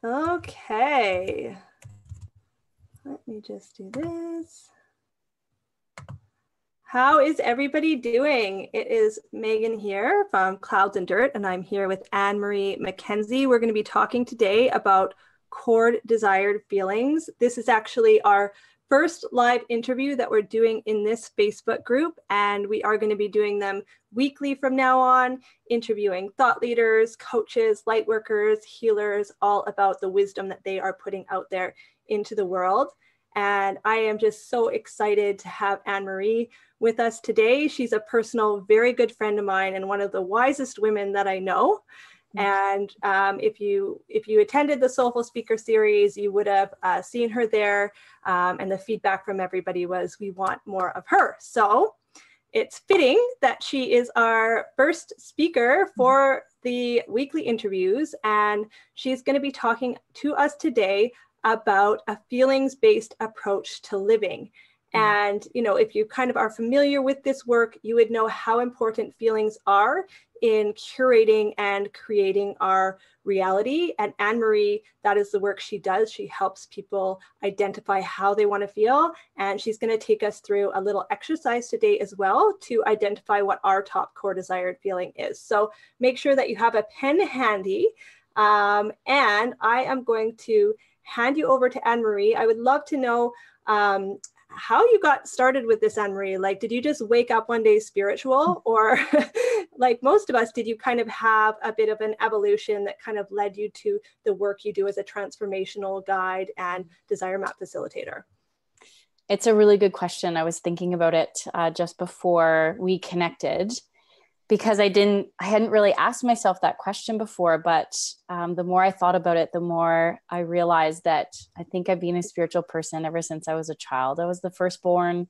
Okay, let me just do this. How is everybody doing? It is Megan here from Clouds and Dirt, and I'm here with Ann Marie Mckenzie. We're going to be talking today about core desired feelings. This is actually our first live interview that we're doing in this Facebook group, and we are going to be doing them weekly from now on, interviewing thought leaders, coaches, light workers, healers, all about the wisdom that they are putting out there into the world. And I am just so excited to have Ann Marie with us today. She's a personal, very good friend of mine and one of the wisest women that I know. And if you attended the Soulful Speaker series, you would have seen her there. And the feedback from everybody was, we want more of her. So it's fitting that she is our first speaker for the weekly interviews. And she's going to be talking to us today about a feelings-based approach to living. And, you know, if you kind of are familiar with this work, you would know how important feelings are in curating and creating our reality. And Ann Marie, that is the work she does. She helps people identify how they want to feel. And she's going to take us through a little exercise today as well to identify what our top core desired feeling is. So make sure that you have a pen handy. And I am going to hand you over to Ann Marie. I would love to know how you got started with this, Ann Marie. Like, did you just wake up one day spiritual, or like most of us, did you kind of have a bit of an evolution that kind of led you to the work you do as a transformational guide and desire map facilitator? It's a really good question. I was thinking about it just before we connected, because I hadn't really asked myself that question before, but the more I thought about it, the more I realized that I think I've been a spiritual person ever since I was a child. I was the firstborn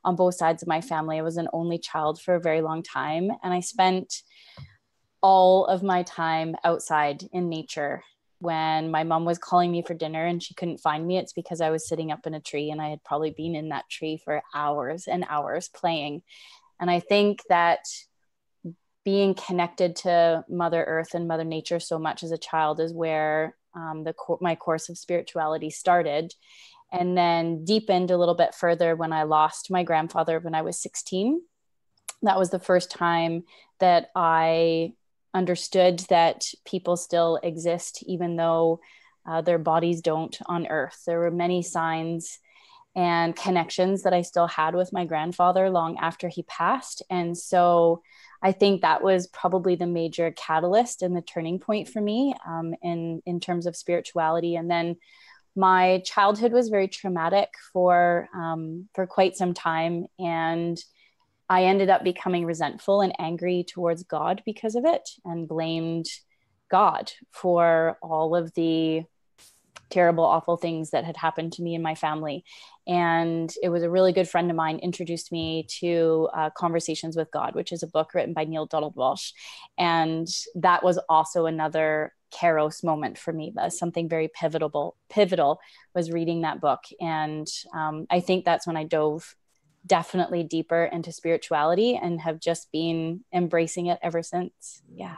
on both sides of my family. I was an only child for a very long time. And I spent all of my time outside in nature. When my mom was calling me for dinner and she couldn't find me, it's because I was sitting up in a tree and I had probably been in that tree for hours and hours playing. And I think that being connected to Mother Earth and Mother Nature so much as a child is where my course of spirituality started, and then deepened a little bit further when I lost my grandfather when I was 16. That was the first time that I understood that people still exist, even though their bodies don't on Earth. There were many signs and connections that I still had with my grandfather long after he passed. And so I think that was probably the major catalyst and the turning point for me in terms of spirituality. And then my childhood was very traumatic for quite some time. And I ended up becoming resentful and angry towards God because of it, and blamed God for all of the terrible, awful things that had happened to me and my family. And it was a really good friend of mine introduced me to Conversations with God, which is a book written by Neil Donald Walsh. And that was also another Kairos moment for me. That's something very pivotal was reading that book. And I think that's when I dove definitely deeper into spirituality and have just been embracing it ever since. Yeah.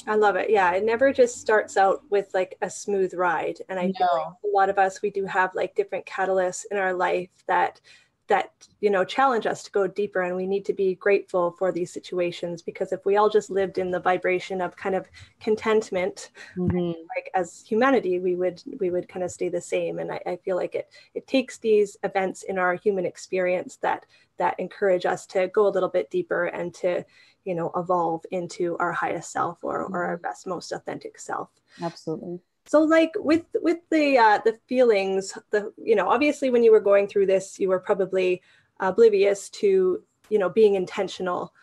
I love it. Yeah. It never just starts out with like a smooth ride. And I feel like a lot of us, we do have like different catalysts in our life that, you know, challenge us to go deeper. And we need to be grateful for these situations, because if we all just lived in the vibration of kind of contentment, like as humanity, we would kind of stay the same. And I feel like it takes these events in our human experience that encourage us to go a little bit deeper and to, you know, evolve into our highest self or our best, most authentic self. Absolutely. So like with the feelings, you know, obviously when you were going through this, you were probably oblivious to, you know, being intentional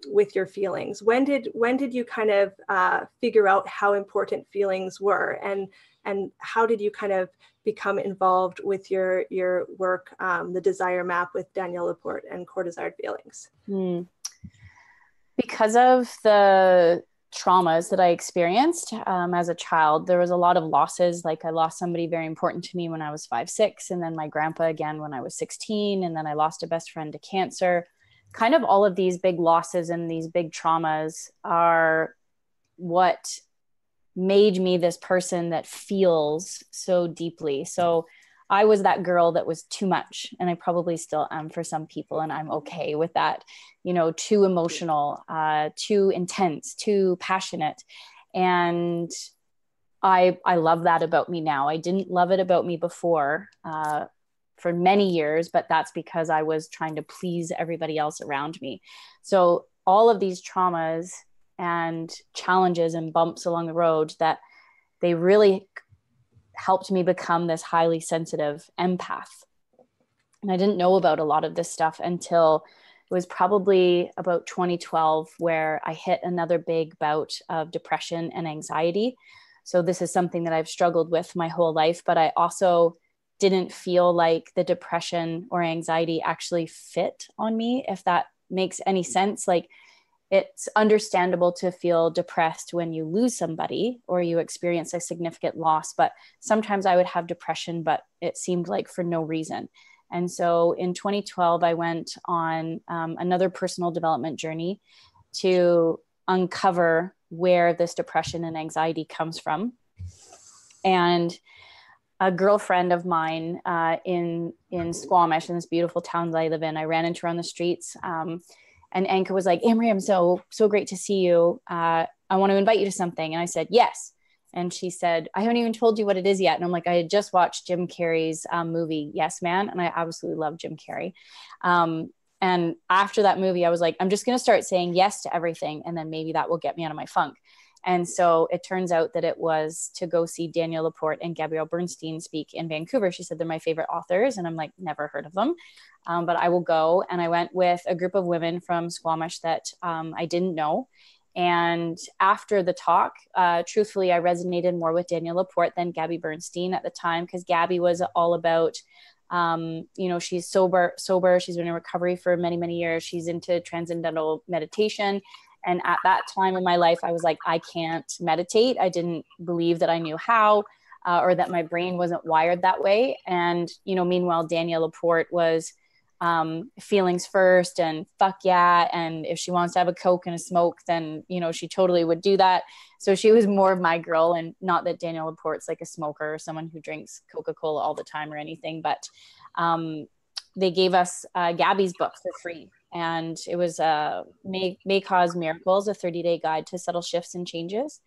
with your feelings. When did you kind of figure out how important feelings were, and how did you kind of become involved with your work, the Desire Map with Danielle Laporte and Core Desired Feelings? Because of the traumas that I experienced as a child, there was a lot of losses. Like I lost somebody very important to me when I was 5, 6, and then my grandpa again when I was 16, and then I lost a best friend to cancer. Kind of all of these big losses and these big traumas are what made me this person that feels so deeply. So I was that girl that was too much, and I probably still am for some people, and I'm okay with that, too emotional, too intense, too passionate. And I love that about me now. I didn't love it about me before, for many years, but that's because I was trying to please everybody else around me. So all of these traumas and challenges and bumps along the road, that they really helped me become this highly sensitive empath. And I didn't know about a lot of this stuff until it was probably about 2012, where I hit another big bout of depression and anxiety. So this is something that I've struggled with my whole life, but I also didn't feel like the depression or anxiety actually fit on me, if that makes any sense. Like, it's understandable to feel depressed when you lose somebody or you experience a significant loss, but sometimes I would have depression, but it seemed like for no reason. And so in 2012, I went on another personal development journey to uncover where this depression and anxiety comes from. And a girlfriend of mine in Squamish, in this beautiful town that I live in, I ran into her on the streets. And Anka was like, Ann Marie, I'm so great to see you. I want to invite you to something. And I said, yes. And she said, I haven't even told you what it is yet. And I'm like, I had just watched Jim Carrey's movie, Yes Man. And I absolutely love Jim Carrey. And after that movie, I was like, I'm just going to start saying yes to everything. And then maybe that will get me out of my funk. And so it turns out that it was to go see Danielle Laporte and Gabrielle Bernstein speak in Vancouver. She said, they're my favorite authors. And I'm like, never heard of them. But I will go. And I went with a group of women from Squamish that I didn't know. And after the talk, truthfully, I resonated more with Danielle Laporte than Gabby Bernstein at the time, because Gabby was all about, she's sober. She's been in recovery for many, many years. She's into transcendental meditation. And at that time in my life, I was like, I can't meditate. I didn't believe that I knew how, or that my brain wasn't wired that way. And, meanwhile, Danielle Laporte was feelings first and fuck yeah. And if she wants to have a Coke and a smoke, then, she totally would do that. So she was more of my girl. And not that Danielle Laporte's like a smoker or someone who drinks Coca-Cola all the time or anything, but they gave us Gabby's book for free. And it was May Cause Miracles, a 30-day guide to subtle shifts and changes.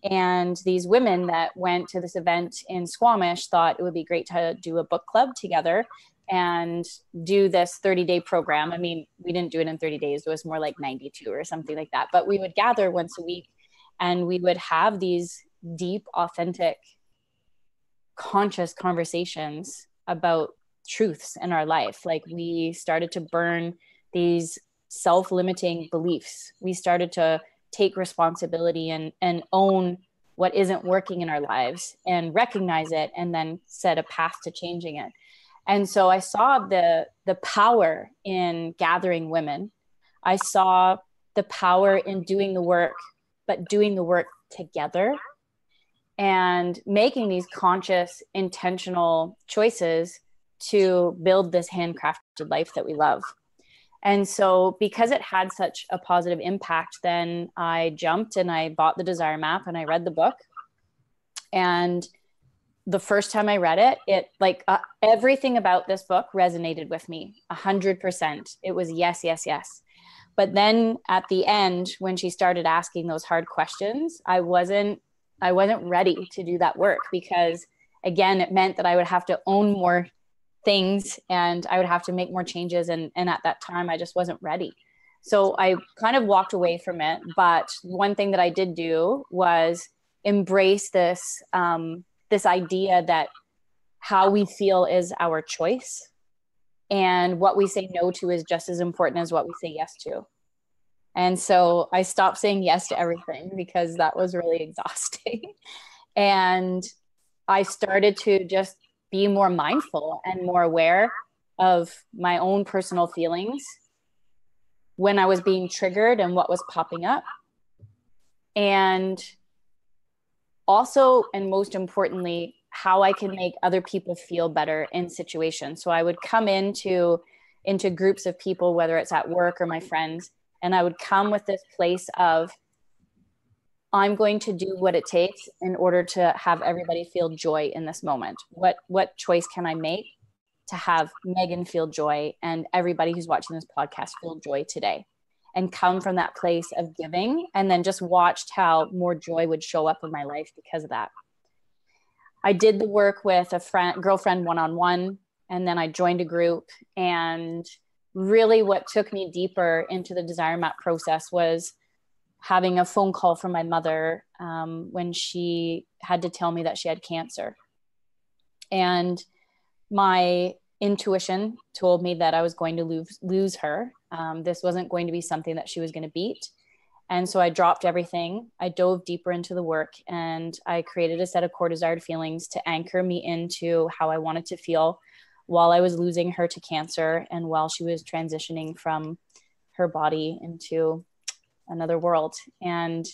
And these women that went to this event in Squamish thought it would be great to do a book club together and do this 30-day program. I mean, we didn't do it in 30 days. It was more like 92 or something like that. But we would gather once a week and we would have these deep, authentic, conscious conversations about truths in our life. Like, we started to burn these self-limiting beliefs. We started to take responsibility and own what isn't working in our lives and recognize it, and then set a path to changing it. And so I saw the power in gathering women. I saw the power in doing the work, but doing the work together and making these conscious, intentional choices to build this handcrafted life that we love. And so because it had such a positive impact, then I jumped and I bought the Desire Map and I read the book. And the first time I read it, everything about this book resonated with me 100%. It was yes, yes, yes. But then at the end, when she started asking those hard questions, I wasn't ready to do that work, because again, it meant that I would have to own more things and I would have to make more changes. And at that time, I just wasn't ready. So I kind of walked away from it. But one thing that I did do was embrace this, this idea that how we feel is our choice, and what we say no to is just as important as what we say yes to. And so I stopped saying yes to everything, because that was really exhausting. And I started to just be more mindful and more aware of my own personal feelings when I was being triggered and what was popping up. And also, and most importantly, how I can make other people feel better in situations. So I would come into groups of people, whether it's at work or my friends, and I would come with this place of, I'm going to do what it takes in order to have everybody feel joy in this moment. What choice can I make to have Megan feel joy and everybody who's watching this podcast feel joy today? And come from that place of giving, and then just watched how more joy would show up in my life because of that. I did the work with a girlfriend one-on-one, and then I joined a group. And really what took me deeper into the desire map process was having a phone call from my mother when she had to tell me that she had cancer. And my intuition told me that I was going to lose her. This wasn't going to be something that she was going to beat. And so I dropped everything. I dove deeper into the work, and I created a set of core desired feelings to anchor me into how I wanted to feel while I was losing her to cancer and while she was transitioning from her body into another world. And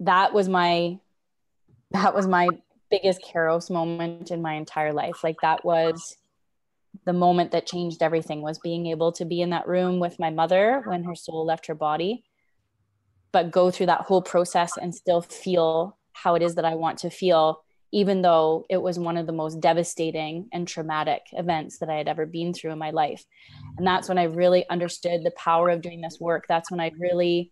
that was my biggest Kairos moment in my entire life. Like, that was the moment that changed everything, was being able to be in that room with my mother when her soul left her body, but go through that whole process and still feel how it is that I want to feel, even though it was one of the most devastating and traumatic events that I had ever been through in my life. And that's when I really understood the power of doing this work. That's when I really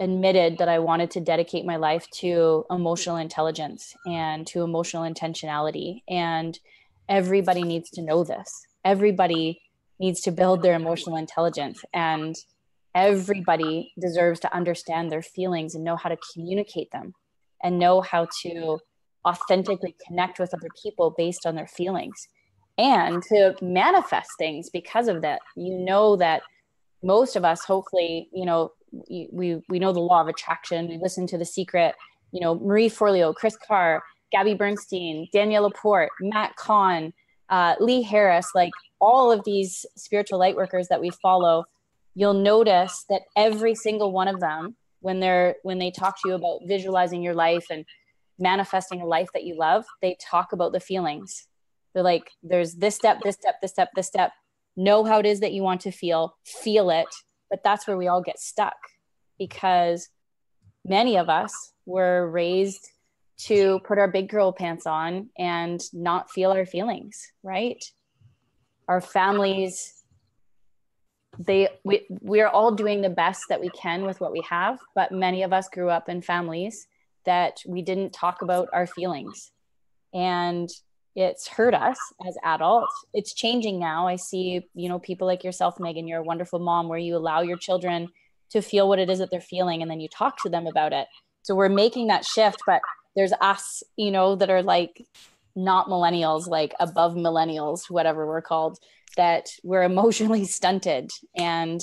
admitted that I wanted to dedicate my life to emotional intelligence and to emotional intentionality. And everybody needs to know this. Everybody needs to build their emotional intelligence, and everybody deserves to understand their feelings and know how to communicate them and know how to authentically connect with other people based on their feelings and to manifest things because of that. You know that most of us, hopefully, we know the law of attraction. We listen to The Secret, Marie Forleo, Chris Carr, Gabby Bernstein, Danielle Laporte, Matt Kahn, Lee Harris, like all of these spiritual light workers that we follow. You'll notice that every single one of them, when they talk to you about visualizing your life and manifesting a life that you love, they talk about the feelings. They're like, there's this step, this step, this step, this step. Know how it is that you want to feel it. But that's where we all get stuck, because many of us were raised to put our big girl pants on and not feel our feelings, right? Our families, we're all doing the best that we can with what we have, but many of us grew up in families that we didn't talk about our feelings. And it's hurt us as adults. It's changing now. I see, people like yourself, Megan, you're a wonderful mom where you allow your children to feel what it is that they're feeling, and then you talk to them about it. So we're making that shift, but there's us, that are like not millennials, like above millennials, whatever we're called, that we're emotionally stunted, and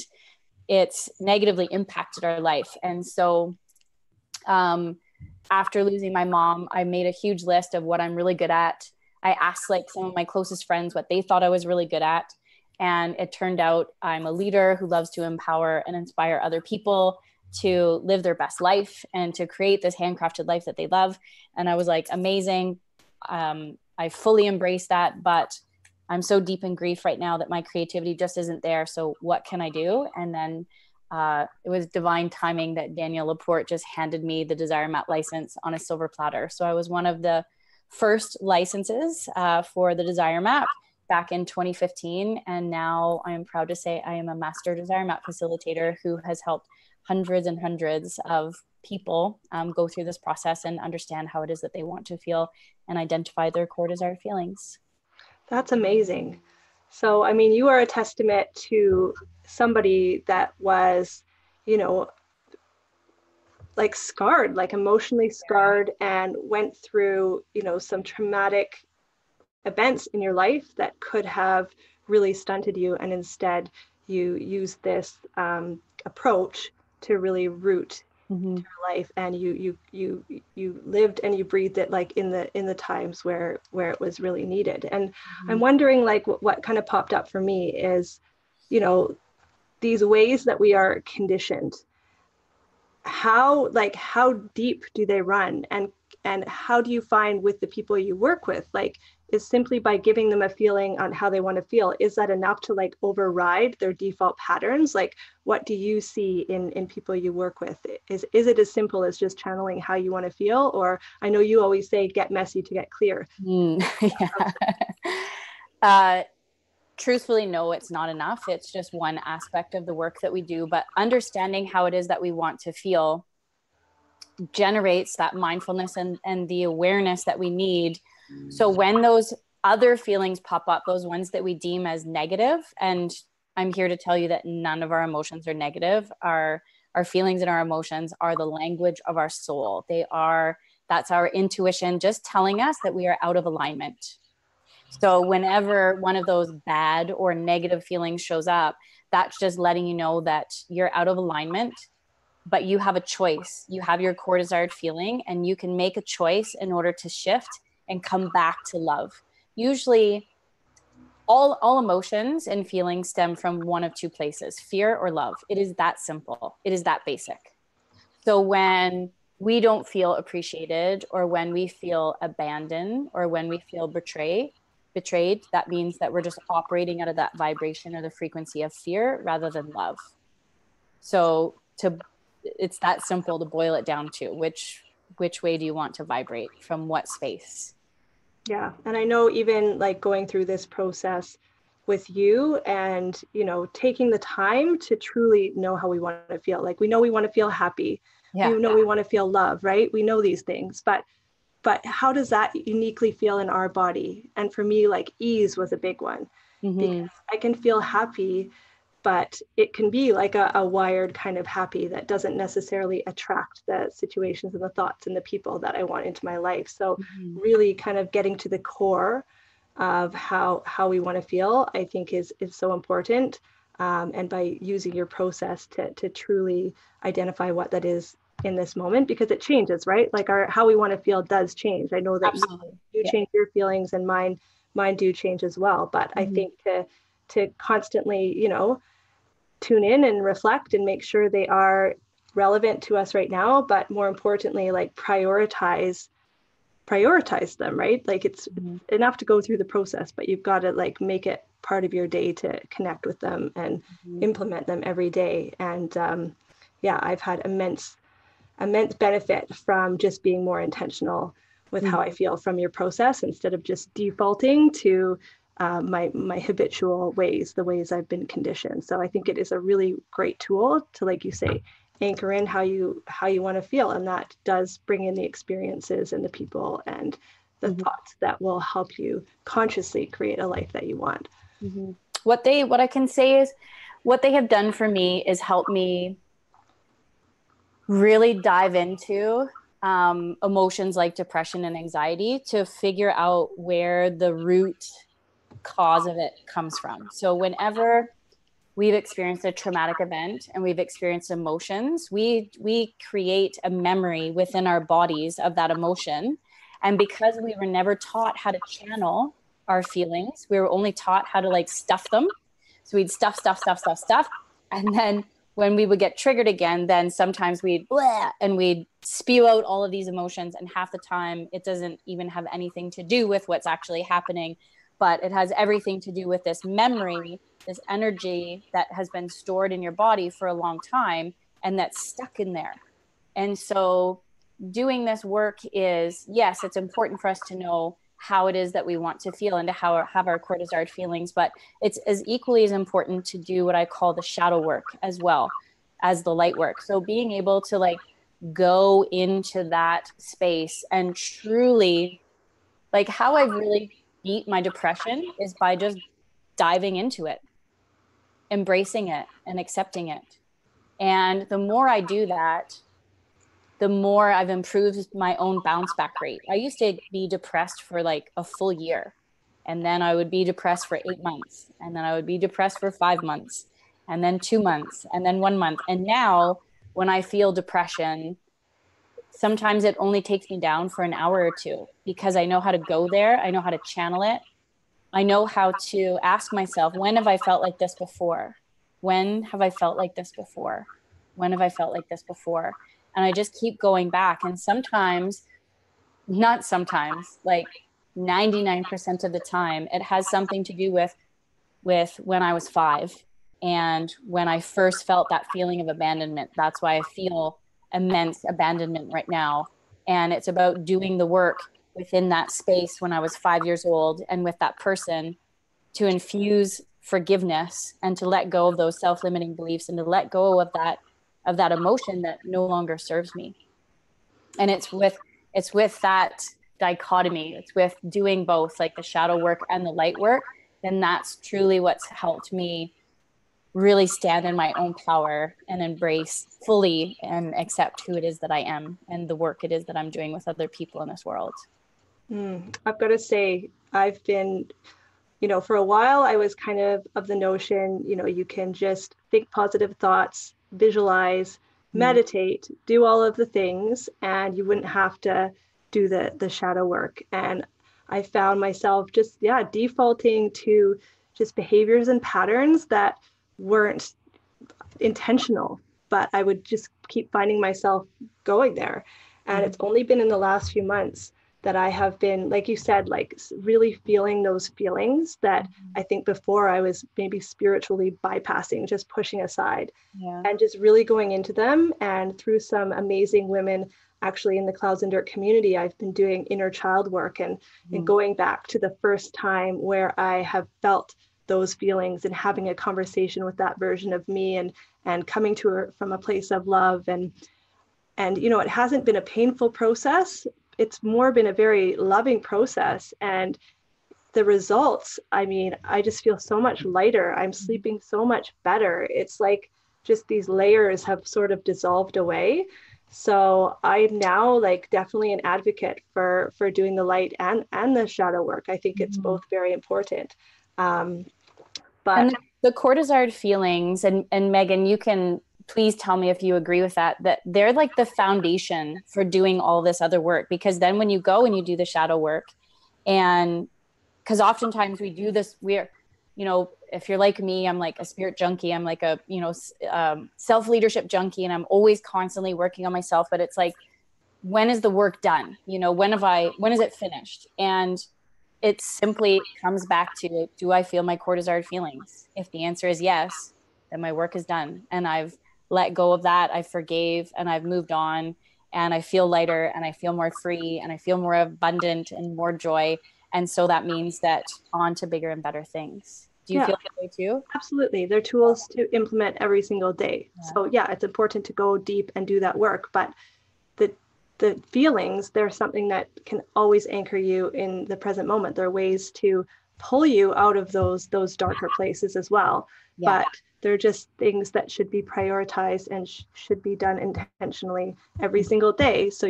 it's negatively impacted our life. And so after losing my mom, I made a huge list of what I'm really good at. I asked like some of my closest friends what they thought I was really good at. And it turned out I'm a leader who loves to empower and inspire other people to live their best life and to create this handcrafted life that they love. And I was like, amazing. I fully embrace that, but I'm so deep in grief right now that my creativity just isn't there. So what can I do? And then it was divine timing that Danielle Laporte just handed me the Desire Map license on a silver platter. So I was one of the first licenses for the Desire Map back in 2015. And now I am proud to say I am a master Desire Map facilitator who has helped hundreds and hundreds of people go through this process and understand how it is that they want to feel and identify their core desired feelings. That's amazing. So, I mean, you are a testament to somebody that was, like scarred, like emotionally scarred, and went through, some traumatic events in your life that could have really stunted you. And instead you used this approach to really root your life, and you lived and you breathed it, like in the times where it was really needed. And I'm wondering, like, what kind of popped up for me is, these ways that we are conditioned, how deep do they run, and how do you find with the people you work with, like, is simply by giving them a feeling on how they want to feel, is that enough to like override their default patterns? Like, what do you see in people you work with? Is it as simple as just channeling how you want to feel? Or I know you always say, get messy to get clear. Yeah. uh, Truthfully, no, it's not enough. It's just one aspect of the work that we do, but understanding how it is that we want to feel generates that mindfulness and the awareness that we need. So when those other feelings pop up, those ones that we deem as negative, and I'm here to tell you that none of our emotions are negative. Our feelings and our emotions are the language of our soul. That's our intuition just telling us that we are out of alignment. So whenever one of those bad or negative feelings shows up, that's just letting you know that you're out of alignment, but you have a choice. You have your core desired feeling, and you can make a choice in order to shift and come back to love. Usually all emotions and feelings stem from one of two places, fear or love. It is that simple. It is that basic. So when we don't feel appreciated, or when we feel abandoned, or when we feel betrayed, that means that we're just operating out of that vibration or the frequency of fear rather than love. So it's that simple to boil it down to which way do you want to vibrate, from what space? Yeah. And I know even like going through this process with you and, taking the time to truly know how we want to feel. Like we know we want to feel happy. Yeah. We know we want to feel love, right? We know these things, but how does that uniquely feel in our body? And for me, like ease was a big one, because I can feel happy, but it can be like a wired kind of happy that doesn't necessarily attract the situations and the thoughts and the people that I want into my life. So really kind of getting to the core of how we want to feel, I think is so important. And by using your process to truly identify what that is in this moment, because it changes, right? Like how we want to feel does change. I know that you change your feelings, and mine do change as well. But I think to constantly, tune in and reflect and make sure they are relevant to us right now, but more importantly, like prioritize them, right? Like it's enough to go through the process, but you've got to like make it part of your day to connect with them and implement them every day. And yeah, I've had immense benefit from just being more intentional with how I feel from your process, instead of just defaulting to my habitual ways, the ways I've been conditioned. So I think it is a really great tool to, like you say, anchor in how you want to feel, and that does bring in the experiences and the people and the thoughts that will help you consciously create a life that you want. What I can say is, what they have done for me is help me really dive into emotions like depression and anxiety to figure out where the root cause of it comes from. So whenever we've experienced a traumatic event and we've experienced emotions, we create a memory within our bodies of that emotion. And because we were never taught how to channel our feelings, we were only taught how to like stuff them. So we'd stuff. And then when we would get triggered again, then sometimes we'd and we'd spew out all of these emotions. And half the time it doesn't even have anything to do with what's actually happening, but it has everything to do with this memory, this energy that has been stored in your body for a long time and that's stuck in there. And so doing this work is, yes, it's important for us to know how it is that we want to feel and to have our core desired feelings, but it's as equally as important to do what I call the shadow work as well as the light work. So being able to like go into that space and truly, like how I've really beat my depression is by just diving into it, embracing it and accepting it. And the more I do that, the more I've improved my own bounce back rate. I used to be depressed for like a full year, and then I would be depressed for 8 months, and then I would be depressed for 5 months, and then 2 months, and then 1 month. And now when I feel depression, sometimes it only takes me down for an hour or two because I know how to go there. I know how to channel it. I know how to ask myself, when have I felt like this before? When have I felt like this before? When have I felt like this before? And I just keep going back. And sometimes, not sometimes, like 99% of the time, it has something to do with when I was 5 and when I first felt that feeling of abandonment. That's why I feel immense abandonment right now. And it's about doing the work within that space when I was 5 years old and with that person to infuse forgiveness and to let go of those self-limiting beliefs and to let go of that emotion that no longer serves me. And it's with that dichotomy, it's with doing both, like the shadow work and the light work, then that's truly what's helped me really stand in my own power and embrace fully and accept who it is that I am and the work it is that I'm doing with other people in this world. I've got to say, I've been, for a while, I was kind of the notion, you can just think positive thoughts, visualize, meditate, do all of the things, and you wouldn't have to do the shadow work. And I found myself just, defaulting to just behaviors and patterns that weren't intentional, but I would just keep finding myself going there. And it's only been in the last few months that I have been, like you said, like really feeling those feelings that I think before I was maybe spiritually bypassing, just pushing aside, and just really going into them. And through some amazing women, actually in the Clouds and Dirt community, I've been doing inner child work and going back to the first time where I have felt those feelings and having a conversation with that version of me and coming to her from a place of love. And it hasn't been a painful process. It's more been a very loving process. And the results, I just feel so much lighter. I'm sleeping so much better. It's like just these layers have sort of dissolved away. So I'm now like definitely an advocate for doing the light and the shadow work. I think it's both very important. But and the core desired feelings, and Megan, you can please tell me if you agree with that they're like the foundation for doing all this other work. Because then when you go and you do the shadow work, and because oftentimes we do this, we're, if you're like me, I'm like a spirit junkie. I'm like a, self-leadership junkie, and I'm always constantly working on myself. But it's like, when is the work done? When is it finished? And it simply comes back to, do I feel my core desired feelings? If the answer is yes, then my work is done. And I've let go of that. I forgave and I've moved on, and I feel lighter and I feel more free and I feel more abundant and more joy. And so that means that on to bigger and better things. Do you feel that way too? Absolutely. They're tools to implement every single day. So it's important to go deep and do that work. But the feelings, they're something that can always anchor you in the present moment. There are ways to pull you out of those darker places as well. But they're just things that should be prioritized and should be done intentionally every single day. So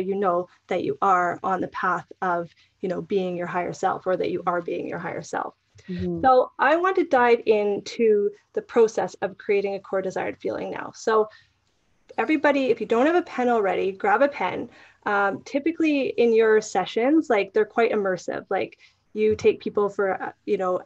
that you are on the path of, being your higher self, or that you are being your higher self. So I want to dive into the process of creating a core desired feeling now. So everybody, if you don't have a pen already, grab a pen. Typically in your sessions, like they're quite immersive. Like you take people for,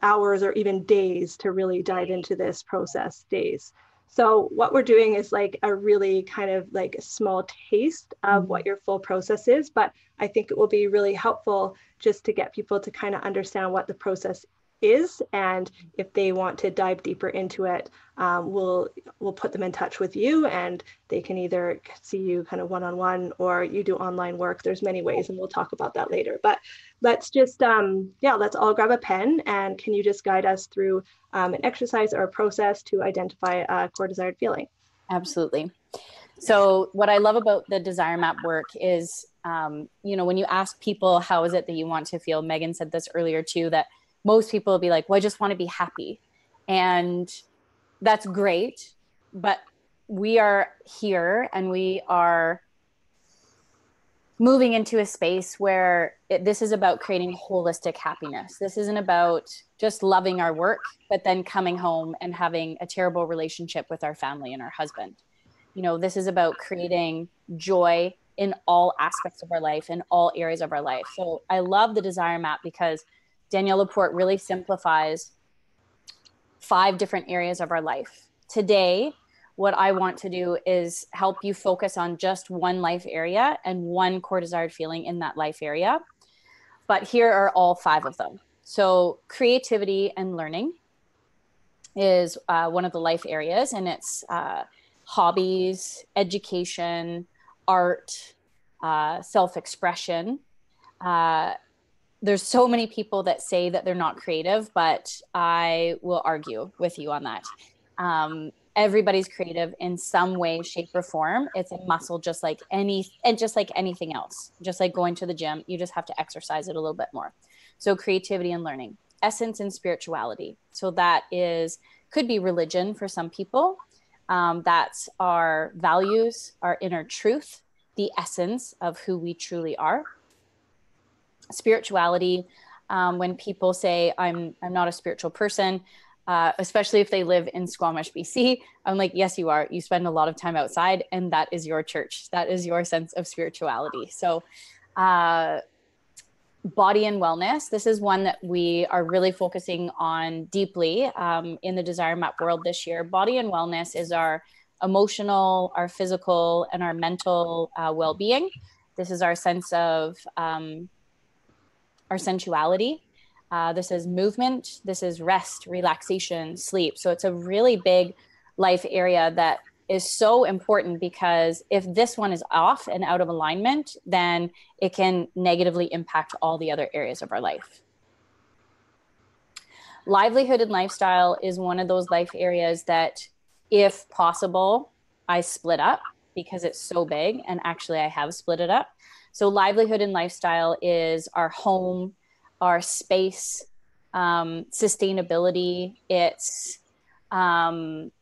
hours or even days to really dive into this process, days. So what we're doing is like a really kind of like a small taste of what your full process is. But I think it will be really helpful just to get people to kind of understand what the process is. And if they want to dive deeper into it, we'll put them in touch with you, and they can either see you kind of one-on-one, or you do online work. There's many ways, and we'll talk about that later. But let's just, let's all grab a pen, and can you just guide us through an exercise or a process to identify a core desired feeling? Absolutely. So what I love about the desire map work is, when you ask people, how is it that you want to feel? Megan said this earlier too, that most people will be like, well, I just want to be happy. And that's great. But we are here and we are moving into a space where this is about creating holistic happiness. This isn't about just loving our work, but then coming home and having a terrible relationship with our family and our husband. This is about creating joy in all aspects of our life, in all areas of our life. So I love the desire map because Danielle Laporte really simplifies 5 different areas of our life. Today, what I want to do is help you focus on just one life area and one core desired feeling in that life area. but here are all 5 of them. So creativity and learning is one of the life areas, and it's hobbies, education, art, self-expression. There's so many people that say that they're not creative, but I will argue with you on that. Everybody's creative in some way, shape, or form. It's a muscle, just like anything else. Just like going to the gym, you just have to exercise it a little bit more. So creativity and learning, essence and spirituality. So that could be religion for some people. That's our values, our inner truth, the essence of who we truly are. Spirituality, when people say I'm not a spiritual person, especially if they live in Squamish, BC, I'm like, yes, you are. You spend a lot of time outside, and that is your church. That is your sense of spirituality. So body and wellness, this is one that we are really focusing on deeply in the Desire Map world this year. Body and wellness is our emotional, our physical, and our mental well-being. This is our sense of our sensuality. This is movement. This is rest, relaxation, sleep. So it's a really big life area that is so important, because if this one is off and out of alignment, then it can negatively impact all the other areas of our life. Livelihood and lifestyle is one of those life areas that, if possible, I split up, because it's so big, and actually I have split it up. So livelihood and lifestyle is our home, our space, sustainability. It's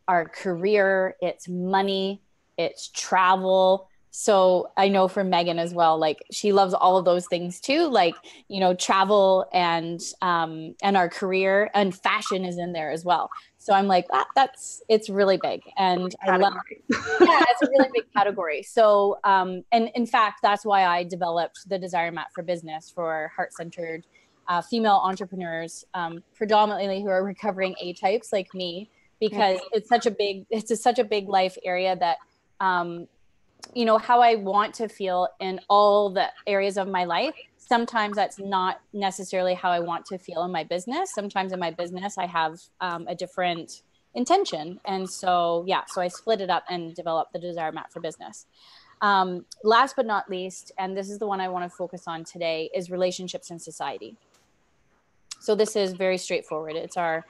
our career, it's money, it's travel. So I know for Megan as well, like she loves all of those things too, like, you know, travel and our career, and fashion is in there as well. So I'm like, it's really big. And I love, yeah, it's a really big category. So, and in fact, that's why I developed the Desire Map for Business for heart-centered female entrepreneurs, predominantly who are recovering A-types like me, because it's such a big life area that, you know, how I want to feel in all the areas of my life. Sometimes that's not necessarily how I want to feel in my business. Sometimes in my business, I have a different intention. And so, yeah, so I split it up and developed the Desire Map for Business. Last but not least, and this is the one I want to focus on today, is relationships in society. So this is very straightforward. It's our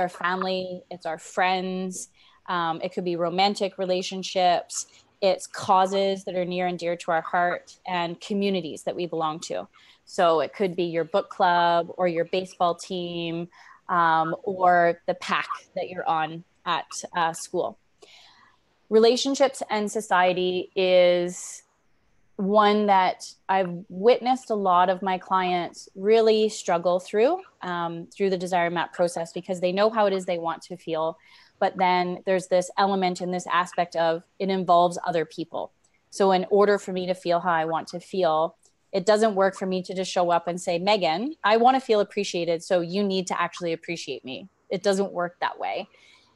family, it's our friends. It could be romantic relationships. It's causes that are near and dear to our heart, and communities that we belong to. So it could be your book club, or your baseball team, or the pack that you're on at school. Relationships and society is one that I've witnessed a lot of my clients really struggle through the Desire Map process, because they know how it is they want to feel. But then there's this element in this aspect of it involves other people. So in order for me to feel how I want to feel, it doesn't work for me to just show up and say, Megan, I want to feel appreciated, so you need to actually appreciate me. It doesn't work that way.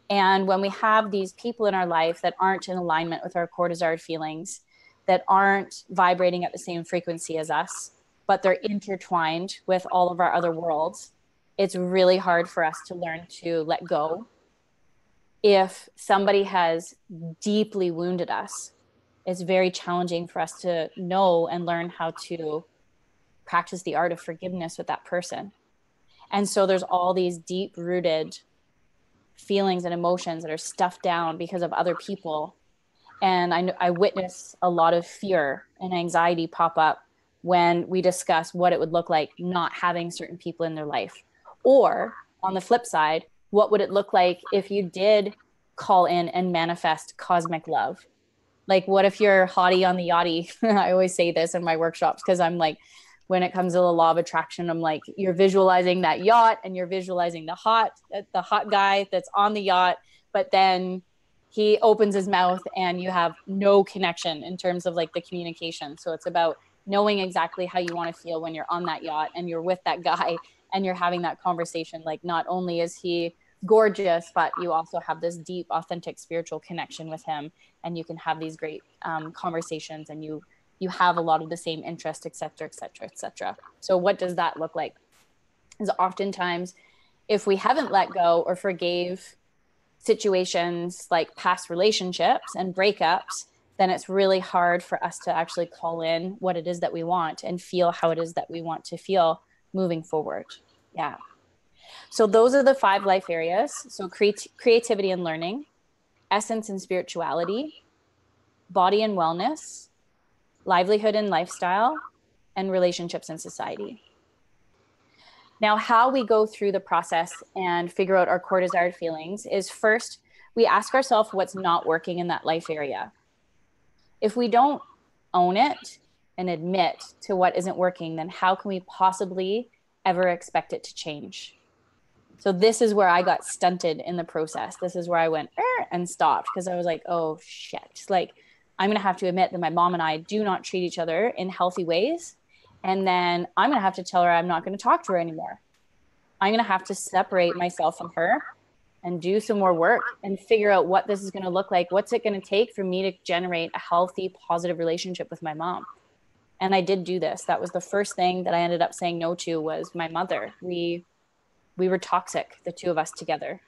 And when we have these people in our life that aren't in alignment with our core desired feelings, that aren't vibrating at the same frequency as us, but they're intertwined with all of our other worlds, it's really hard for us to learn to let go. If somebody has deeply wounded us, it's very challenging for us to know and learn how to practice the art of forgiveness with that person. And so there's all these deep rooted feelings and emotions that are stuffed down because of other people. And I witness a lot of fear and anxiety pop up when we discuss what it would look like not having certain people in their life. Or on the flip side, what would it look like if you did call in and manifest cosmic love? Like, what if you're hottie on the yachty? I always say this in my workshops, because I'm like, when it comes to the law of attraction, I'm like, you're visualizing that yacht, and you're visualizing the hot guy that's on the yacht, but then he opens his mouth and you have no connection in terms of like the communication. So it's about knowing exactly how you want to feel when you're on that yacht and you're with that guy and you're having that conversation. Like, not only is he gorgeous, but you also have this deep, authentic spiritual connection with him, and you can have these great conversations, and you you have a lot of the same interest, et cetera, et cetera, et cetera. So what does that look like? Is oftentimes if we haven't let go or forgave situations like past relationships and breakups, then it's really hard for us to actually call in what it is that we want and feel how it is that we want to feel moving forward. Yeah. So those are the 5 life areas. So creativity and learning, essence and spirituality, body and wellness, livelihood and lifestyle, and relationships and society. Now, how we go through the process and figure out our core desired feelings is first, we ask ourselves what's not working in that life area. If we don't own it and admit to what isn't working, then how can we possibly ever expect it to change? So this is where I got stunted in the process. This is where I went and stopped because I was like, oh shit. Like, I'm going to have to admit that my mom and I do not treat each other in healthy ways. And then I'm going to have to tell her I'm not going to talk to her anymore. I'm going to have to separate myself from her and do some more work and figure out what this is going to look like. What's it going to take for me to generate a healthy, positive relationship with my mom? And I did do this. That was the first thing that I ended up saying no to was my mother. We were toxic, the two of us together.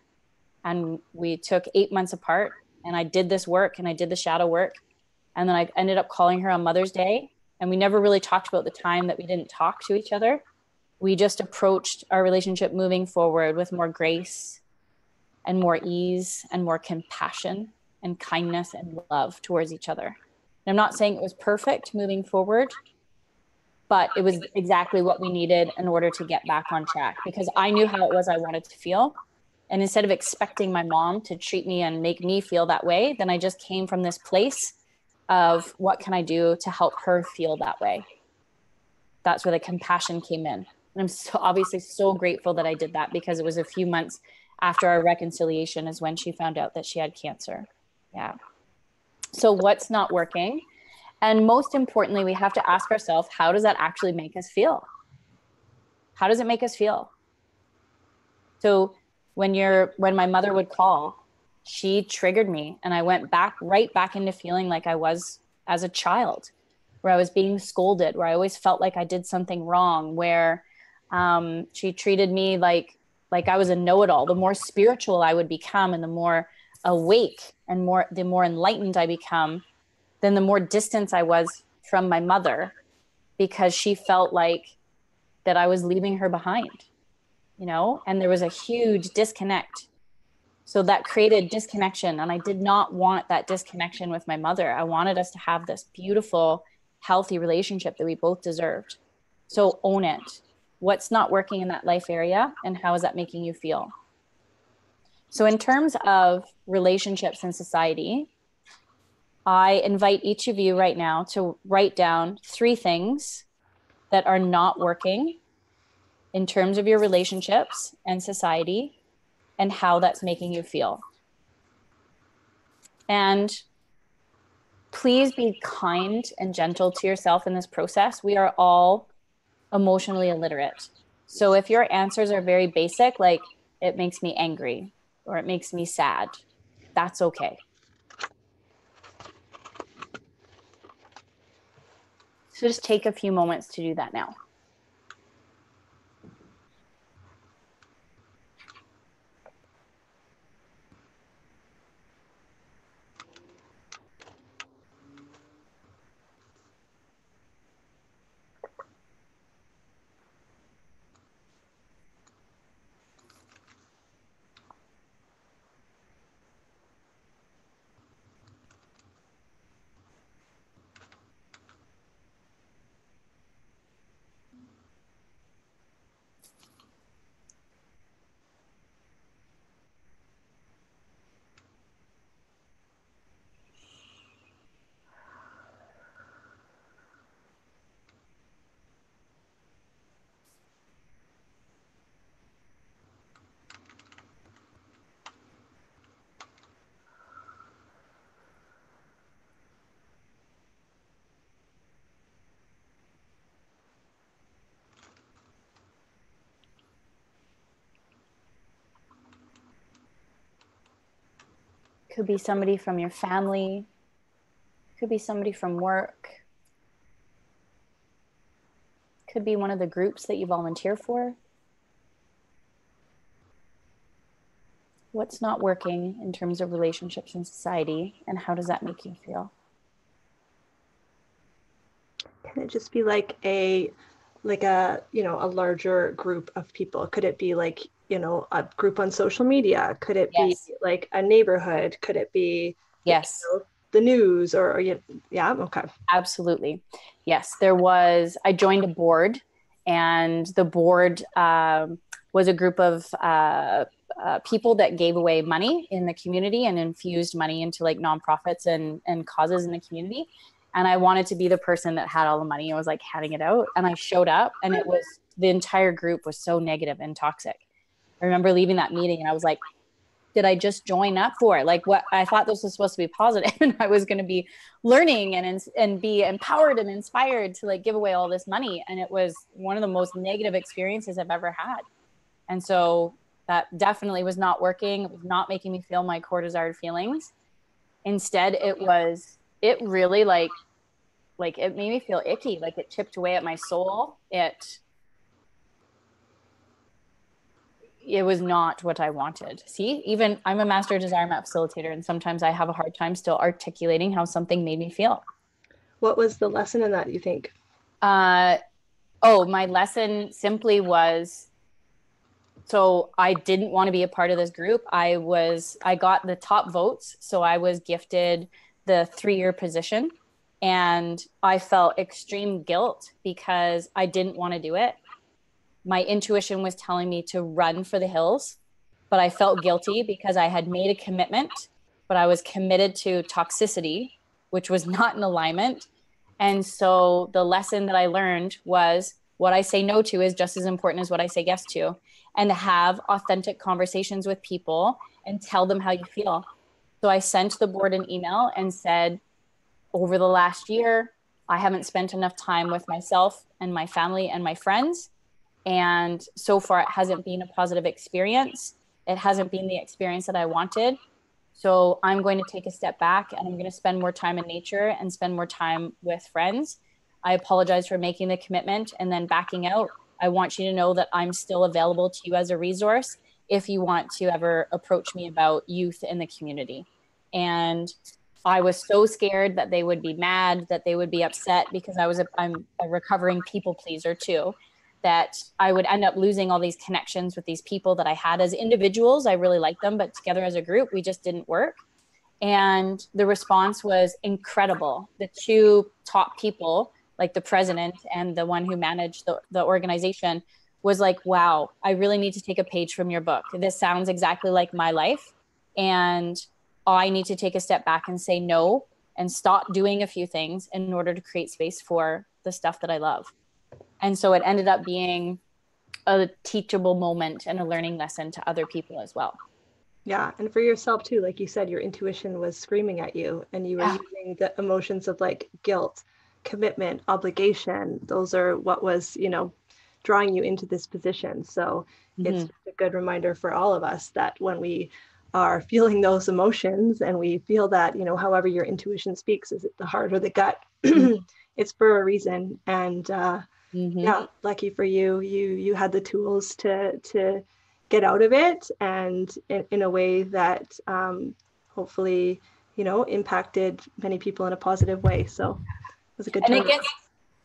And we took 8 months apart, and I did this work and I did the shadow work. And then I ended up calling her on Mother's Day. And we never really talked about the time that we didn't talk to each other. We just approached our relationship moving forward with more grace and more ease and more compassion and kindness and love towards each other. And I'm not saying it was perfect moving forward, but it was exactly what we needed in order to get back on track, because I knew how it was I wanted to feel. And instead of expecting my mom to treat me and make me feel that way, then I just came from this place of what can I do to help her feel that way? That's where the compassion came in. And I'm so obviously so grateful that I did that, because it was a few months after our reconciliation is when she found out that she had cancer. Yeah. So what's not working? And most importantly, we have to ask ourselves, how does that actually make us feel? How does it make us feel? So when my mother would call, she triggered me, and I went right back into feeling like I was as a child, where I was being scolded, where I always felt like I did something wrong, where she treated me like I was a know-it-all. The more spiritual I would become and the more awake and the more enlightened I become, then the more distance I was from my mother, because she felt like that I was leaving her behind, and there was a huge disconnect. So that created disconnection. And I did not want that disconnection with my mother. I wanted us to have this beautiful, healthy relationship that we both deserved. So own it. What's not working in that life area, and how is that making you feel? So in terms of relationships in society, I invite each of you right now to write down 3 things that are not working in terms of your relationships and society, and how that's making you feel. And please be kind and gentle to yourself in this process. We are all emotionally illiterate. So if your answers are very basic, like it makes me angry or it makes me sad, that's okay. So just take a few moments to do that now. Could be somebody from your family, could be somebody from work, Could be one of the groups that you volunteer for. What's not working in terms of relationships in society, and how does that make you feel? Can it just be like a larger group of people? Could it be like, a group on social media? Could it be Yes. like a neighborhood? Could it be Yes. the news or yeah, okay. Absolutely. Yes, I joined a board, and the board was a group of people that gave away money in the community and infused money into like nonprofits and causes in the community. And I wanted to be the person that had all the money. I was like handing it out, and I showed up, and the entire group was so negative and toxic. I remember leaving that meeting, and I was like, did I just join up for? Like, what I thought this was supposed to be positive, and I was going to be learning and be empowered and inspired to like give away all this money. And it was one of the most negative experiences I've ever had. And so that definitely was not working. It was not making me feel my core desired feelings. Instead, it really like it made me feel icky. Like it chipped away at my soul. It was not what I wanted. See, even I'm a master desire map facilitator, and sometimes I have a hard time still articulating how something made me feel. What was the lesson in that, you think? My lesson simply was, so I didn't want to be a part of this group. I got the top votes, so I was gifted the 3-year position, and I felt extreme guilt because I didn't want to do it. My intuition was telling me to run for the hills, but I felt guilty because I had made a commitment, but I was committed to toxicity, which was not in alignment. And so the lesson that I learned was what I say no to is just as important as what I say yes to, and to have authentic conversations with people and tell them how you feel. So I sent the board an email and said, over the last year, I haven't spent enough time with myself and my family and my friends. And so far, it hasn't been a positive experience. It hasn't been the experience that I wanted. So I'm going to take a step back, and I'm going to spend more time in nature and spend more time with friends. I apologize for making the commitment and then backing out. I want you to know that I'm still available to you as a resource if you want to ever approach me about youth in the community. And I was so scared that they would be mad, that they would be upset, because I'm a recovering people pleaser too, that I would end up losing all these connections with these people that I had as individuals. I really liked them, but together as a group, we just didn't work. And the response was incredible. The 2 top people, like the president and the one who managed the organization, was like, wow, I really need to take a page from your book. This sounds exactly like my life. And I need to take a step back and say no and stop doing a few things in order to create space for the stuff that I love. And so it ended up being a teachable moment and a learning lesson to other people as well. Yeah. And for yourself too, like you said, your intuition was screaming at you, and you were using the emotions of like guilt, commitment, obligation. Those are what was, drawing you into this position. So it's a good reminder for all of us that when we are feeling those emotions and we feel that, however your intuition speaks, is it the heart or the gut? It's for a reason. And yeah, lucky for you, you had the tools to get out of it, and in a way that hopefully, impacted many people in a positive way. So it was a good time.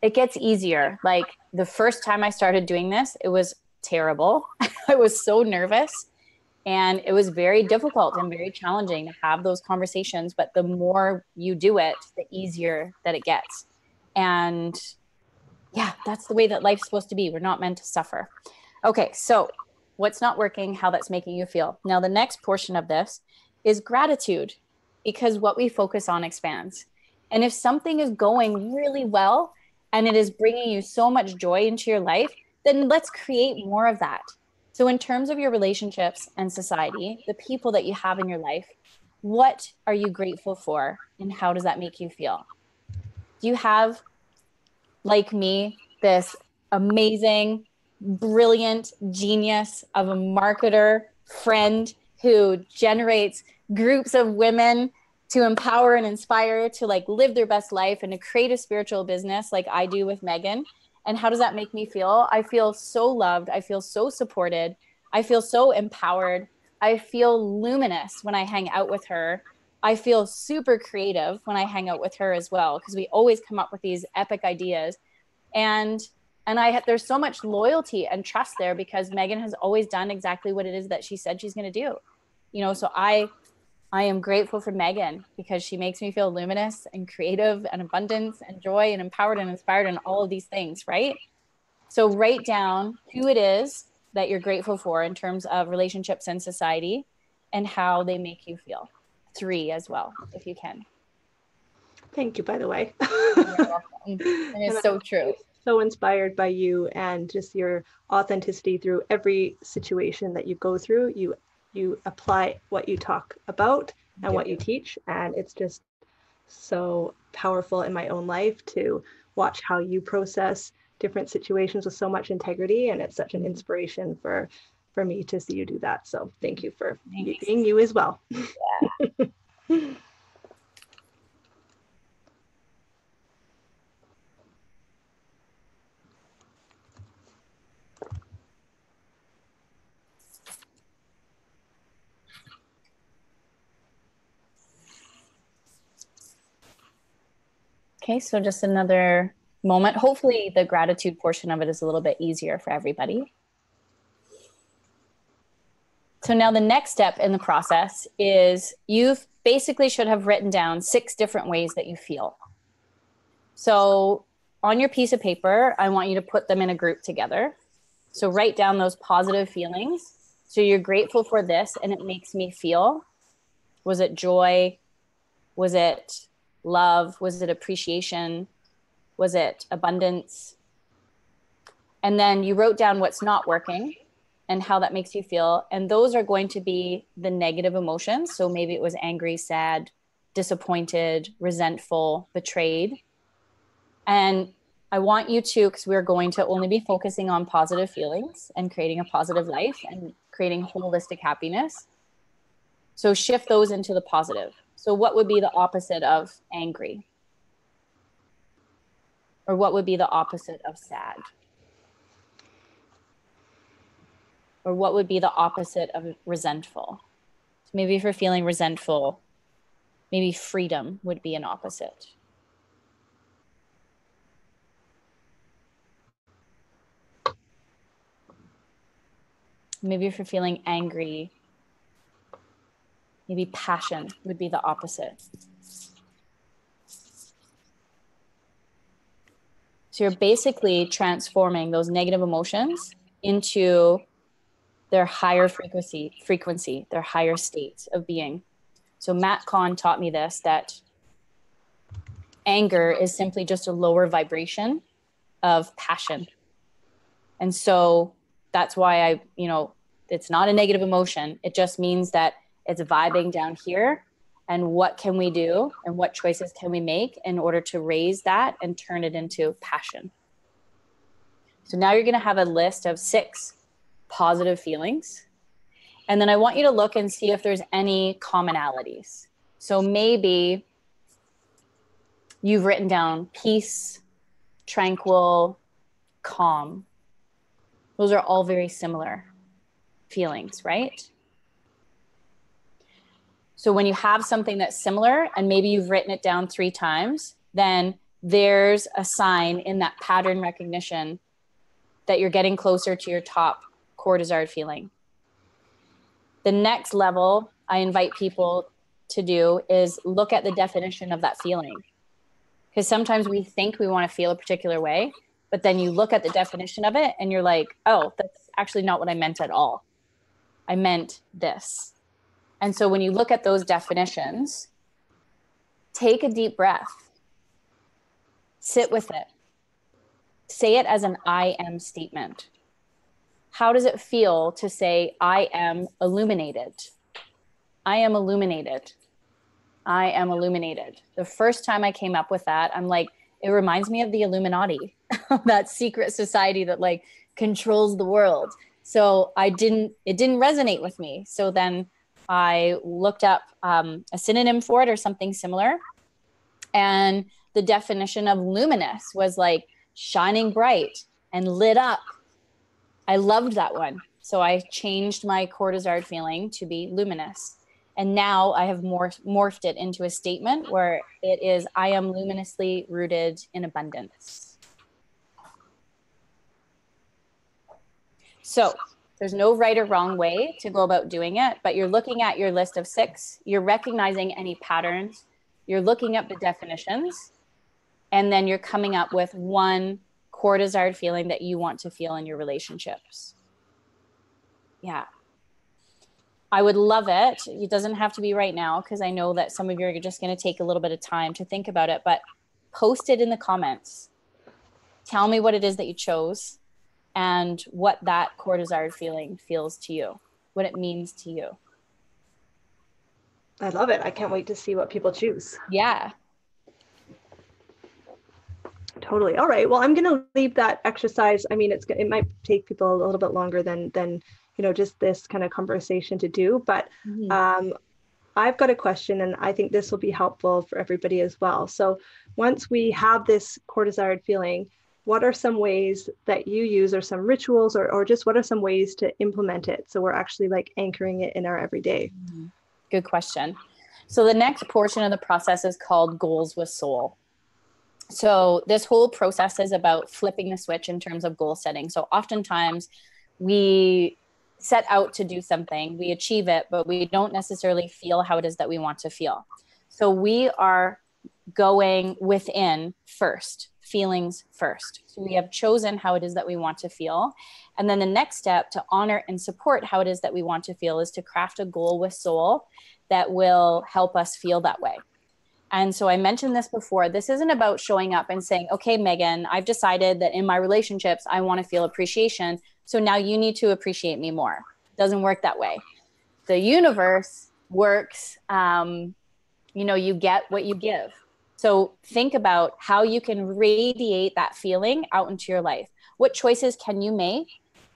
It gets easier. Like the first time I started doing this, it was terrible. I was so nervous, and it was very difficult and very challenging to have those conversations. But the more you do it, the easier that it gets. And yeah, that's the way that life's supposed to be. We're not meant to suffer. Okay, so what's not working, how that's making you feel. Now, the next portion of this is gratitude, because what we focus on expands. And if something is going really well and it is bringing you so much joy into your life, then let's create more of that. So in terms of your relationships and society, the people that you have in your life, what are you grateful for, and how does that make you feel? Do you have, like me, this amazing, brilliant genius of a marketer friend who generates groups of women to empower and inspire to like live their best life and to create a spiritual business like I do with Megan? And how does that make me feel? I feel so loved. I feel so supported. I feel so empowered. I feel luminous when I hang out with her. I feel super creative when I hang out with her as well, because we always come up with these epic ideas. And there's so much loyalty and trust there, because Megan has always done exactly what it is that she said she's going to do. So I am grateful for Megan, because she makes me feel luminous and creative and abundance and joy and empowered and inspired and all of these things, right? So write down who it is that you're grateful for in terms of relationships and society, and how they make you feel. 3 as well, if you can. Thank you, by the way. You're welcome. And it's so true. So inspired by you and just your authenticity through every situation that you go through. You apply what you talk about and what you teach, and it's just so powerful in my own life to watch how you process different situations with so much integrity, and it's such an inspiration for me to see you do that. So thank you for being you as well. Yeah. Okay, so just another moment. Hopefully the gratitude portion of it is a little bit easier for everybody. So now the next step in the process is you basically should have written down 6 different ways that you feel. So on your piece of paper, I want you to put them in a group together. So write down those positive feelings. So you're grateful for this and it makes me feel. Was it joy? Was it love? Was it appreciation? Was it abundance? And then you wrote down what's not working and how that makes you feel. And those are going to be the negative emotions. So maybe it was angry, sad, disappointed, resentful, betrayed. And I want you to, because we're going to only be focusing on positive feelings and creating a positive life and creating holistic happiness. So shift those into the positive. So what would be the opposite of angry? Or what would be the opposite of sad? Or what would be the opposite of resentful? So maybe if you're feeling resentful, maybe freedom would be an opposite. Maybe if you're feeling angry, maybe passion would be the opposite. So you're basically transforming those negative emotions into their higher frequency, their higher states of being. So Matt Kahn taught me this, that anger is simply just a lower vibration of passion. And so that's why it's not a negative emotion. It just means that it's vibing down here. And what can we do and what choices can we make in order to raise that and turn it into passion? So now you're going to have a list of 6 positive feelings. And then I want you to look and see if there's any commonalities. So maybe you've written down peace, tranquil, calm. Those are all very similar feelings, right? So when you have something that's similar and maybe you've written it down 3 times, then there's a sign in that pattern recognition that you're getting closer to your top core desired feeling. The next level I invite people to do is look at the definition of that feeling. Because sometimes we think we want to feel a particular way, but then you look at the definition of it and you're like, oh, that's actually not what I meant at all. I meant this. And so when you look at those definitions, take a deep breath, sit with it, say it as an I am statement. How does it feel to say, I am illuminated? I am illuminated. I am illuminated. The first time I came up with that, I'm like, it reminds me of the Illuminati, that secret society that like controls the world. So it didn't resonate with me. So then I looked up a synonym for it or something similar. And the definition of luminous was like shining bright and lit up. I loved that one. So I changed my core desired feeling to be luminous. And now I have morphed it into a statement where it is, I am luminously rooted in abundance. So there's no right or wrong way to go about doing it, but you're looking at your list of 6, you're recognizing any patterns, you're looking up the definitions, and then you're coming up with one core desired feeling that you want to feel in your relationships. Yeah. I would love it. It doesn't have to be right now, because I know that some of you are just going to take a little bit of time to think about it, but post it in the comments. Tell me what it is that you chose and what that core desired feeling feels to you, what it means to you. I love it. I can't wait to see what people choose. Yeah. Totally. All right. Well, I'm going to leave that exercise. I mean, it might take people a little bit longer than just this kind of conversation to do, but I've got a question, and I think this will be helpful for everybody as well. So once we have this core desired feeling, what are some ways that you use, or some rituals, or just what are some ways to implement it, so we're actually like anchoring it in our everyday? Good question. So the next portion of the process is called goals with soul. So this whole process is about flipping the switch in terms of goal setting. So oftentimes we set out to do something, we achieve it, but we don't necessarily feel how it is that we want to feel. So we are going within first, feelings first. So we have chosen how it is that we want to feel. And then the next step to honor and support how it is that we want to feel is to craft a goal with soul that will help us feel that way. And so I mentioned this before. This isn't about showing up and saying, okay, Megan, I've decided that in my relationships, I want to feel appreciation. So now you need to appreciate me more. It doesn't work that way. The universe works, you get what you give. So think about how you can radiate that feeling out into your life. What choices can you make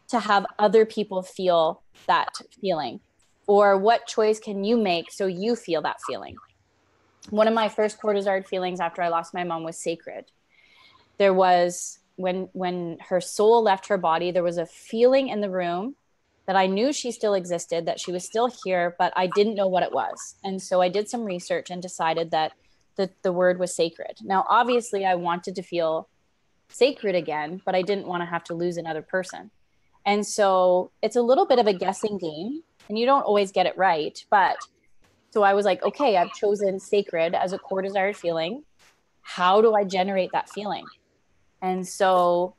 to have other people feel that feeling? Or what choice can you make so you feel that feeling? One of my first core desired feelings after I lost my mom was sacred. There was, when her soul left her body, there was a feeling in the room that I knew she still existed, that she was still here, but I didn't know what it was. And so I did some research and decided that the word was sacred. Now, obviously, I wanted to feel sacred again, but I didn't want to have to lose another person. And so it's a little bit of a guessing game, and you don't always get it right, but so I was like, okay, I've chosen sacred as a core desired feeling. How do I generate that feeling? And so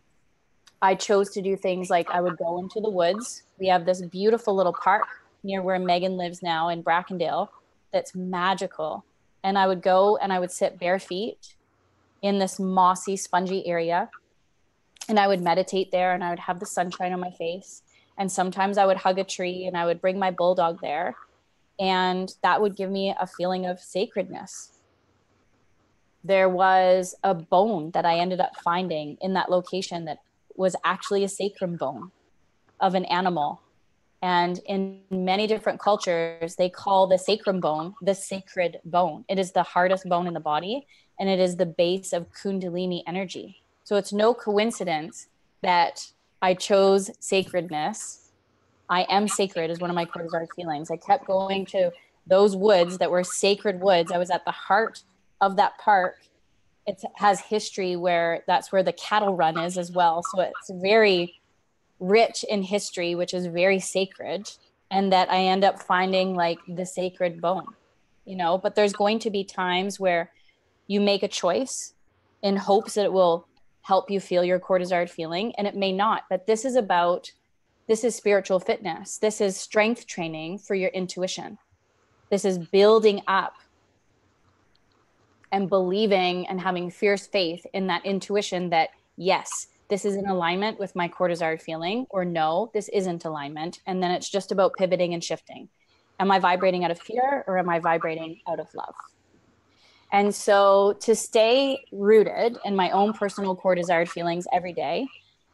I chose to do things like I would go into the woods. We have this beautiful little park near where Megan lives now in Brackendale that's magical. And I would go and I would sit bare feet in this mossy, spongy area. And I would meditate there, and I would have the sunshine on my face. And sometimes I would hug a tree, and I would bring my bulldog there. And that would give me a feeling of sacredness. There was a bone that I ended up finding in that location that was actually a sacrum bone of an animal. And in many different cultures, they call the sacrum bone the sacred bone. It is the hardest bone in the body, and it is the base of Kundalini energy. So it's no coincidence that I chose sacredness. I am sacred is one of my core desired feelings. I kept going to those woods that were sacred woods. I was at the heart of that park. It has history where that's where the cattle run is as well. So it's very rich in history, which is very sacred. And that I end up finding like the sacred bone, but there's going to be times where you make a choice in hopes that it will help you feel your core desired feeling. And it may not, but this is spiritual fitness. This is strength training for your intuition. This is building up and believing and having fierce faith in that intuition that, yes, this is in alignment with my core desired feeling, or no, this isn't alignment. And then it's just about pivoting and shifting. Am I vibrating out of fear, or am I vibrating out of love? And so to stay rooted in my own personal core desired feelings every day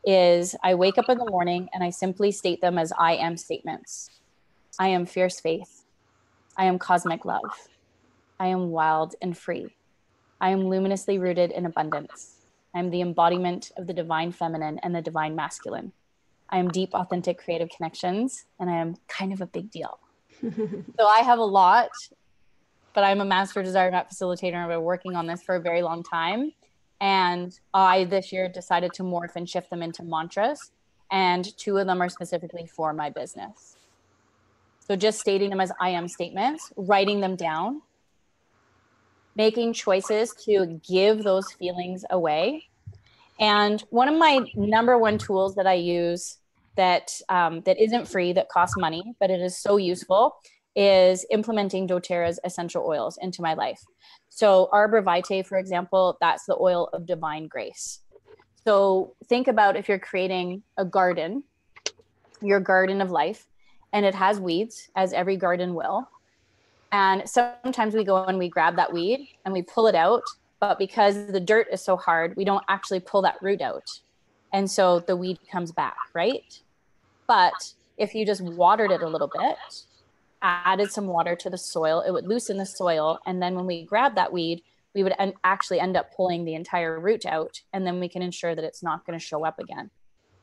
is I wake up in the morning and I simply state them as I am statements. I am fierce faith. I am cosmic love. I am wild and free. I am luminously rooted in abundance. I'm the embodiment of the divine feminine and the divine masculine. I am deep, authentic, creative connections, and I am kind of a big deal. So I have a lot, but I'm a master desire map facilitator, and I've been working on this for a very long time. And I this year decided to morph and shift them into mantras, and 2 of them are specifically for my business. So just stating them as I am statements, writing them down, making choices to give those feelings away. And one of my number one tools that I use that isn't free, that costs money, but it is so useful, is implementing doTERRA's essential oils into my life. So Arbor Vitae, for example, that's the oil of divine grace. So think about if you're creating a garden, your garden of life, and it has weeds, as every garden will. And sometimes we go and we grab that weed and we pull it out, but because the dirt is so hard, we don't actually pull that root out. And so the weed comes back, right? But if you just watered it a little bit, added some water to the soil, it would loosen the soil. And then when we grab that weed, we would actually end up pulling the entire root out. And then we can ensure that it's not going to show up again.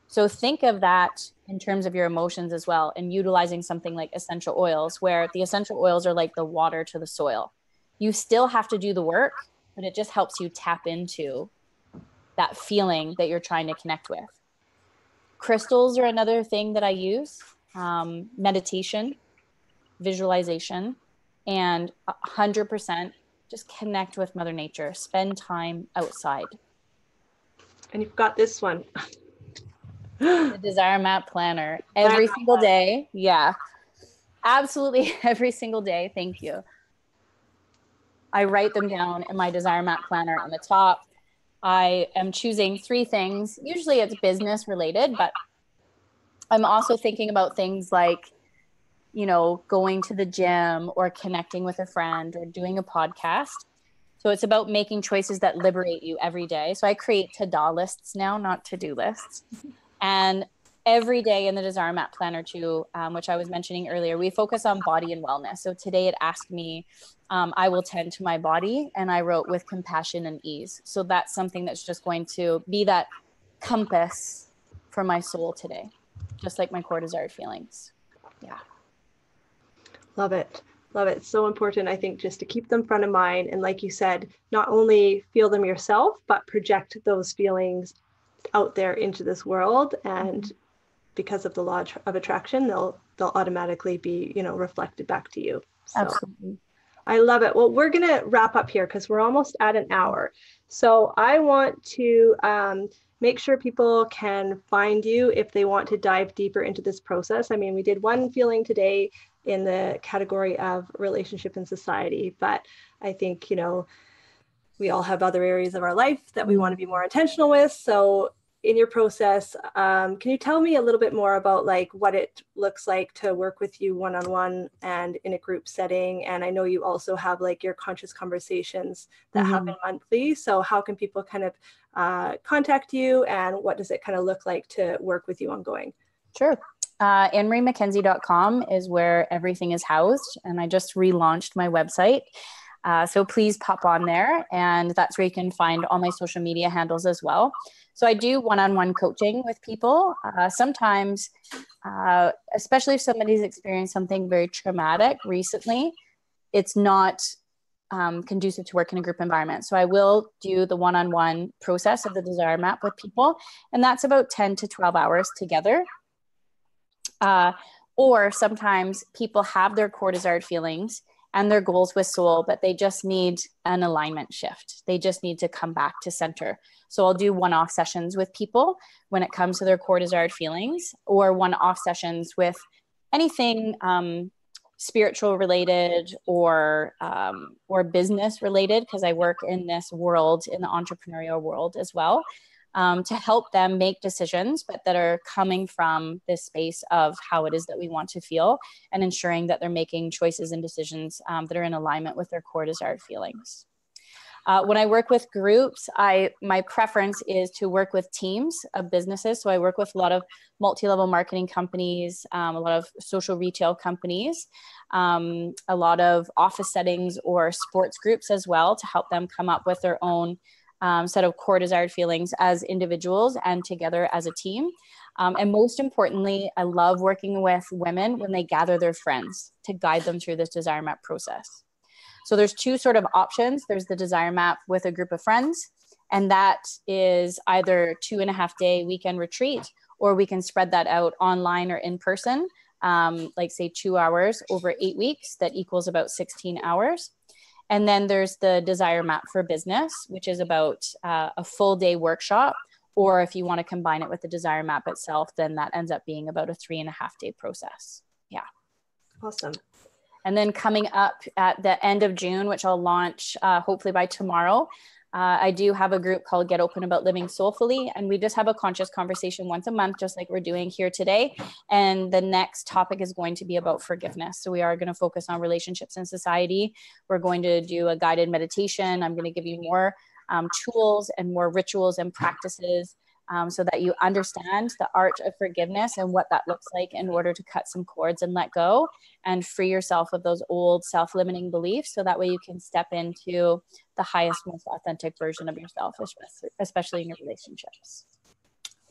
So think of that in terms of your emotions as well, and utilizing something like essential oils, where the essential oils are like the water to the soil. You still have to do the work, but it just helps you tap into that feeling that you're trying to connect with. Crystals are another thing that I use. Meditation, visualization, and 100% just connect with Mother Nature. Spend time outside. And you've got this one. The Desire Map Planner every single day. Yeah, absolutely every single day. Thank you. I write them down in my Desire Map Planner on the top. I am choosing 3 things. Usually it's business related, but I'm also thinking about things like, you know, going to the gym or connecting with a friend or doing a podcast. So it's about making choices that liberate you every day. So I create to-do lists now, not to-do lists. And every day in the Desire Map Planner too, which I was mentioning earlier, we focus on body and wellness. So today it asked me, I will tend to my body, and I wrote with compassion and ease. So that's something that's just going to be that compass for my soul today, just like my core desired feelings. Yeah. Love it. Love it. It's so important, I think, just to keep them front of mind. And like you said, not only feel them yourself, but project those feelings out there into this world. And because of the law of attraction, they'll automatically be, you know, reflected back to you. So Absolutely. I love it. Well, we're going to wrap up here because we're almost at an hour. So I want to make sure people can find you if they want to dive deeper into this process. I mean, we did one feeling today in the category of relationship and society, but I think, you know, we all have other areas of our life that we want to be more intentional with. So in your process, can you tell me a little bit more about like what it looks like to work with you one-on-one and in a group setting? And I know you also have like your conscious conversations that happen monthly. So how can people kind of contact you, and what does it kind of look like to work with you ongoing? Sure. AnnMarieMckenzie.com is where everything is housed. And I just relaunched my website. So please pop on there, and that's where you can find all my social media handles as well. So I do one-on-one coaching with people. Sometimes, especially if somebody's experienced something very traumatic recently, it's not conducive to work in a group environment. So I will do the one-on-one process of the Desire Map with people, and that's about 10 to 12 hours together. Or sometimes people have their core desired feelings and their goals with soul, but they just need an alignment shift. They just need to come back to center. So I'll do one-off sessions with people when it comes to their core desired feelings, or one-off sessions with anything spiritual related or business related, because I work in this world, in the entrepreneurial world as well, to help them make decisions, but that are coming from this space of how it is that we want to feel, and ensuring that they're making choices and decisions that are in alignment with their core desired feelings. When I work with groups, my preference is to work with teams of businesses. So I work with a lot of multi-level marketing companies, a lot of social retail companies, a lot of office settings or sports groups as well, to help them come up with their own set of core desired feelings as individuals and together as a team. And most importantly, I love working with women when they gather their friends to guide them through this desire map process. So there's two sort of options. There's the desire map with a group of friends, and that is either 2.5-day weekend retreat, or we can spread that out online or in person, like say 2 hours over 8 weeks. That equals about 16 hours. And then there's the desire map for business, which is about a full day workshop. Or if you want to combine it with the desire map itself, then that ends up being about a 3.5-day process. Yeah. Awesome. And then coming up at the end of June, which I'll launch hopefully by tomorrow, I do have a group called Get Open About Living Soulfully. And we just have a conscious conversation once a month, just like we're doing here today. And the next topic is going to be about forgiveness. So we are going to focus on relationships in society. We're going to do a guided meditation. I'm going to give you more tools and more rituals and practices so that you understand the art of forgiveness and what that looks like in order to cut some cords and let go and free yourself of those old self-limiting beliefs. So that way you can step into the highest, most authentic version of yourself, especially in your relationships.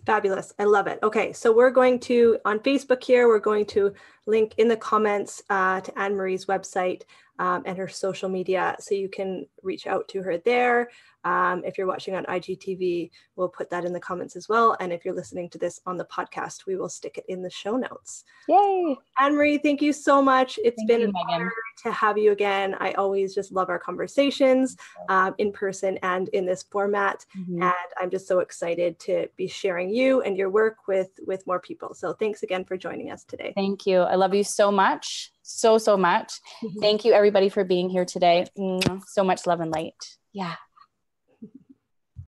Fabulous. I love it. Okay. So we're going to, on Facebook here, we're going to link in the comments to Ann Marie's website and her social media, so you can reach out to her there. If you're watching on IGTV, we'll put that in the comments as well. And if you're listening to this on the podcast, we will stick it in the show notes. Yay. Ann Marie, thank you so much. It's been an Megan. honor to have you again. I always just love our conversations in person and in this format. Mm-hmm. And I'm just so excited to be sharing you and your work with more people. So thanks again for joining us today. Thank you. I love you so much. So much. Thank you everybody for being here today. So much love and light. Yeah.